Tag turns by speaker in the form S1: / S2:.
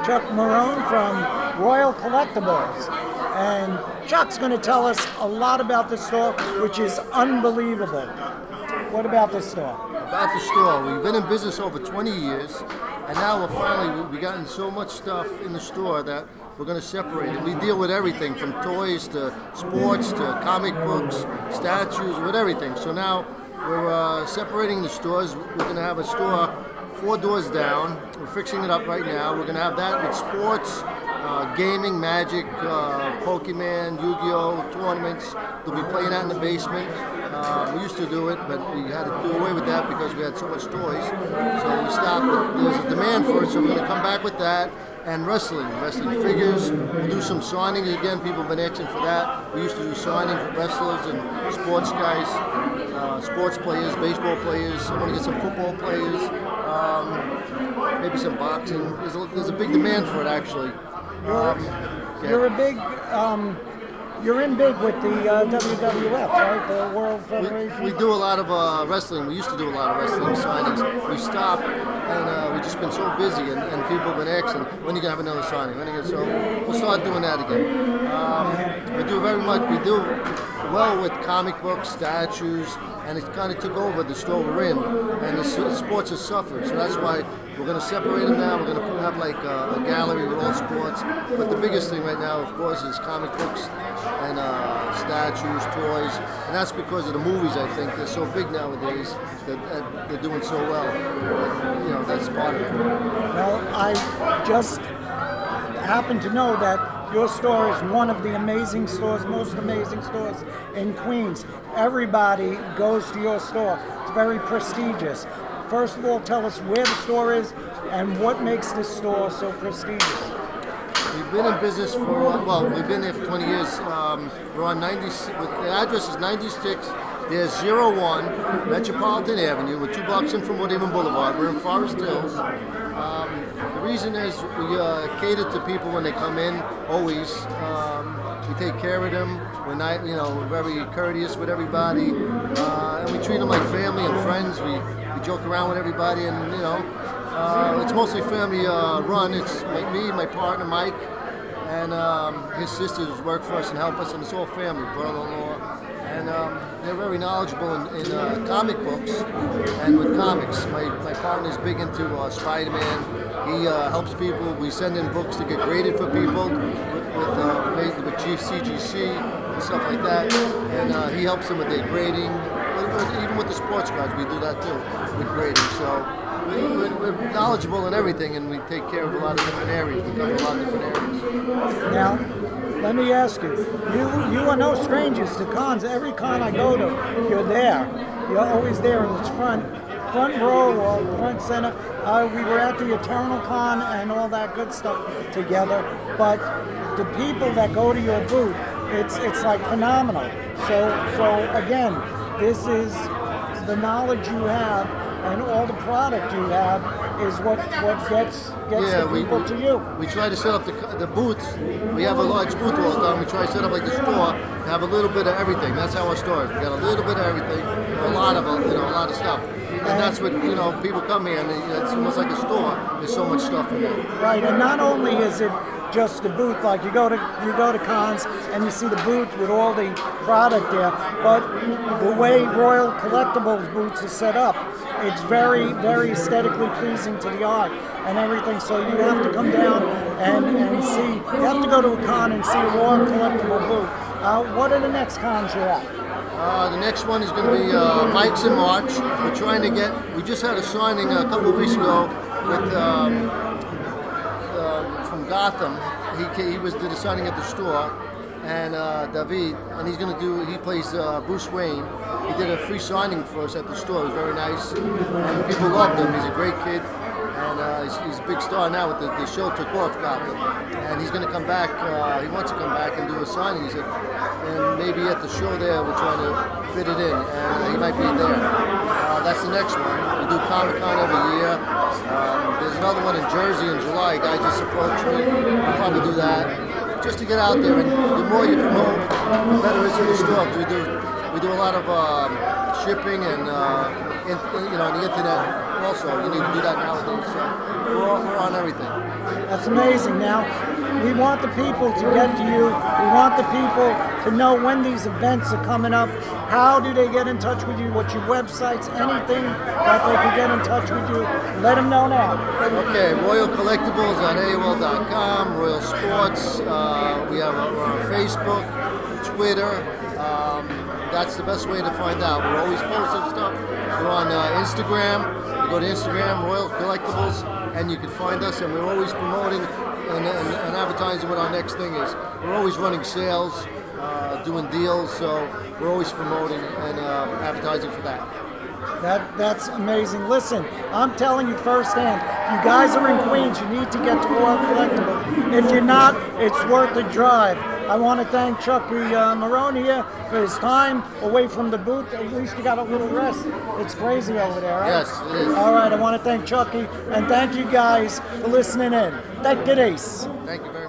S1: Chuck Marrone from Royal Collectibles. And Chuck's going to tell us a lot about the store, which is unbelievable. What about the store?
S2: About the store, we've been in business over 20 years, and now we've gotten so much stuff in the store that we're going to separate it. We deal with everything from toys to sports to comic books, statues, with everything. So now we're separating the stores. We're going to have a store 4 doors down. We're fixing it up right now. We're going to have that with sports, gaming, Magic, Pokemon, Yu-Gi-Oh! Tournaments. They'll be playing out in the basement. We used to do it, but we had to do away with that because we had so much toys. So we stopped. There's a demand for it, so we're going to come back with that. And wrestling figures. We'll do some signings again. People have been asking for that. We used to do signing for wrestlers and sports guys, sports players, baseball players. I want to get some football players, maybe some boxing. There's a big demand for it, actually.
S1: You're in big with the WWF, right? The World Federation?
S2: We do a lot of wrestling. We used to do a lot of wrestling signings. We stopped, and we've just been so busy, and people have been asking, when are you going to have another signing? So we'll start doing that again. We do very much. We do well with comic books, statues, and it kind of took over the store we're in, and the sports has suffered. So that's why we're going to separate them now. We're going to have like a gallery with all sports. But the biggest thing right now, of course, is comic books and statues, toys, and that's because of the movies. I think they're so big nowadays that they're doing so well. You know, that's part of it.
S1: Well, I just happen to know that your store is one of the amazing stores, most amazing stores in Queens. Everybody goes to your store. It's very prestigious. First of all, tell us where the store is and what makes this store so prestigious.
S2: We've been in business for, we've been there for 20 years. We're on 96, the address is 96, there's 01 Metropolitan Avenue. We're 2 blocks in from Woodhaven Boulevard. We're in Forest Hills. The reason is we cater to people when they come in, always. We take care of them. We're not, we're very courteous with everybody. And we treat them like family and friends. We joke around with everybody, and it's mostly family run. It's me, my partner Mike, and his sisters work for us and help us, and it's all family, brother-in-law. And they're very knowledgeable in comic books and with comics. My partner's big into Spider-Man. He helps people. We send in books to get graded for people with CGC and stuff like that. And he helps them with their grading. Even with the sports cards, we do that too, with grading. So we're knowledgeable in everything, and we take care of a lot of different areas. We cover a lot of different areas.
S1: Now, let me ask you, you are no strangers to cons. Every con I go to, you're there. You're always there in the front row or front center. We were at the Eternal Con and all that good stuff together. But the people that go to your booth, it's like phenomenal. So again, this is the knowledge you have, and all the product you have is what gets the people to you.
S2: We try to set up the booths. We have a large booth all the time. We try to set up like the store to have a little bit of everything. That's how our store is. We got a little bit of everything, a lot of stuff. And that's what, people come here, and it's almost like a store. There's so much stuff in there.
S1: Right, and not only is it just the booth, like you go to cons and you see the booth with all the product there, but the way Royal Collectibles booths are set up, it's very, very aesthetically pleasing to the eye and everything. So you have to come down and see. You have to go to a con and see a Royal Collectible booth. What are the next cons you're at?
S2: The next one is going to be Mike's in March. We're trying to get. We just had a signing a couple of weeks ago with from Gotham. He was did a signing at the store, and David, and he's going to do. He plays Bruce Wayne. He did a free signing for us at the store. It was very nice, and people loved him. He's a great kid. And he's a big star now. With the show took off, Gotham, and he's going to come back. He wants to come back and do a signing. He said, and maybe at the show there, we're trying to fit it in, and he might be there. That's the next one. We do Comic-Con every year. There's another one in Jersey in July. A guy just approached me. We'll probably do that just to get out there. And the more you promote, the better it is for the store. We do a lot of shipping and on the internet. also. You need to do that nowadays. So we're on everything.
S1: That's amazing. Now, we want the people to get to you. We want the people to know when these events are coming up. How do they get in touch with you? What's your websites? Anything that they can get in touch with you? Let them know now.
S2: Okay, Royal Collectibles on AOL.com, Royal Sports. We're on Facebook, Twitter. That's the best way to find out. We're always posting stuff. We're on Instagram. Go to Instagram, Royal Collectibles, and you can find us. And we're always promoting and advertising what our next thing is. We're always running sales, doing deals, so we're always promoting and advertising for that.
S1: That's amazing. Listen, I'm telling you firsthand, you guys are in Queens, you need to get to Royal Collectibles. If you're not, it's worth the drive. I want to thank Chucky Marrone here for his time away from the booth. At least you got a little rest. It's crazy over there, right?
S2: Yes, it is.
S1: All right, I want to thank Chucky, and thank you guys for listening in. Thank you, Ace.
S2: Thank you very much.